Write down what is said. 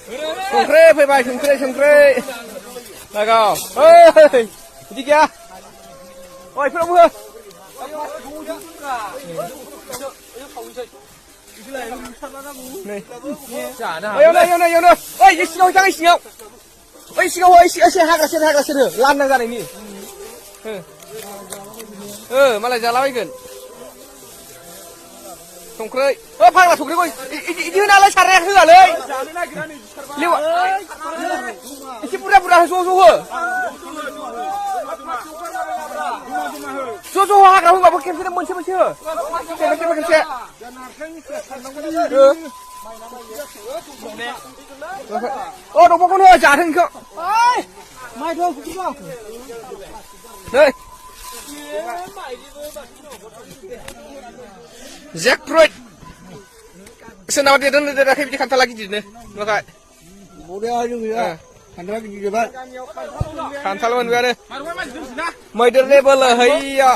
संख्रि फैबाय संख्रि लागाव ओइ बिदि गैया ओइ फोरावबो हो एवनो ओइ सिङाव थाङै सिङाव ओइ सिङाव एसे हाग्रा सेर हो लांदां जानायनि मालाय जालाबायगोन संख्रि फाग्ला संख्रिखौ इदि होनालाय साराया होआलै लेवा एसे बुरजा ज' हो ज' हाग्रा होबाबो खेबसे मोनसे हो खेबसे दंफांखौनो हो जाथों इखौ नै जेकफ्रुइट सोरनाबा देराखै बिदि खान्थाला गिदिरनो नुवाखै खान्थाल मोनबायानो मैदेरनि बोलो हैया